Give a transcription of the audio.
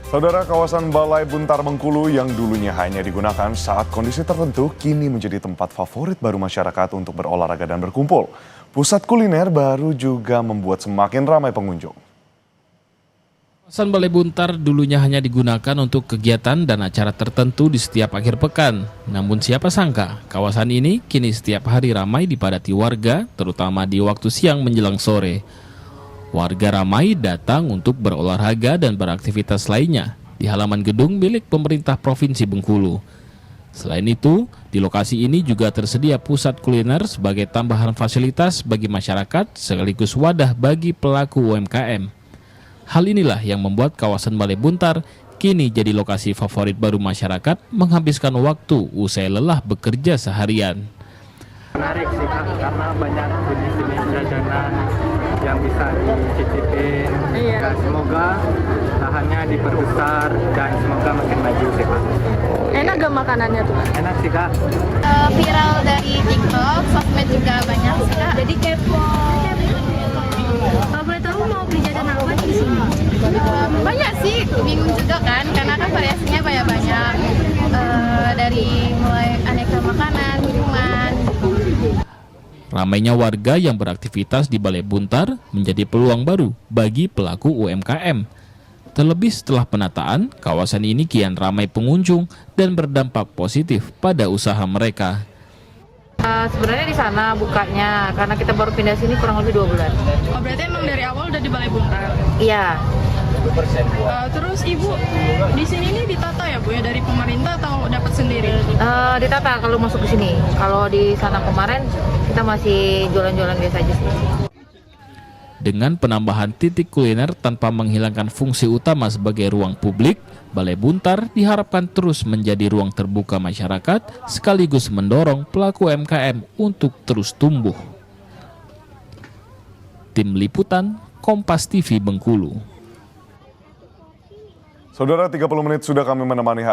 Saudara, kawasan Balai Buntar Bengkulu yang dulunya hanya digunakan saat kondisi tertentu kini menjadi tempat favorit baru masyarakat untuk berolahraga dan berkumpul. Pusat kuliner baru juga membuat semakin ramai pengunjung. Kawasan Balai Buntar dulunya hanya digunakan untuk kegiatan dan acara tertentu di setiap akhir pekan. Namun siapa sangka, kawasan ini kini setiap hari ramai dipadati warga, terutama di waktu siang menjelang sore. Warga ramai datang untuk berolahraga dan beraktivitas lainnya di halaman gedung milik pemerintah Provinsi Bengkulu. Selain itu, di lokasi ini juga tersedia pusat kuliner sebagai tambahan fasilitas bagi masyarakat sekaligus wadah bagi pelaku UMKM. Hal inilah yang membuat kawasan Balai Buntar kini jadi lokasi favorit baru masyarakat menghabiskan waktu usai lelah bekerja seharian. Menarik sih Kak, karena banyak jenis-jenis jajanan yang bisa dicicipin. Dan semoga lahannya diperbesar dan semoga makin maju sih Kak. Enak gak makanannya tuh? Enak sih Kak. Viral dari TikTok, sosmed juga banyak sih Kak. Jadi kepo. Kalau boleh tahu mau beli jajanan apa di sini? Banyak sih, bingung juga kan, karena kan variasinya banyak. Dari mulai aneka makanan, minuman. Ramainya warga yang beraktivitas di Balai Buntar menjadi peluang baru bagi pelaku UMKM. Terlebih setelah penataan, kawasan ini kian ramai pengunjung dan berdampak positif pada usaha mereka. Sebenarnya di sana bukanya, karena kita baru pindah sini kurang lebih 2 bulan. Oh, berarti emang dari awal udah di Balai Buntar? Iya. Terus Ibu, di sini nih ditata ya Bu ya, dari pemerintah atau dapat sendiri? Ditata kalau masuk ke sini. Kalau di sana kemarin kita masih jualan-jualan biasa aja sih. Dengan penambahan titik kuliner tanpa menghilangkan fungsi utama sebagai ruang publik, Balai Buntar diharapkan terus menjadi ruang terbuka masyarakat sekaligus mendorong pelaku UMKM untuk terus tumbuh. Tim Liputan Kompas TV Bengkulu. Saudara, 30 menit sudah kami menemani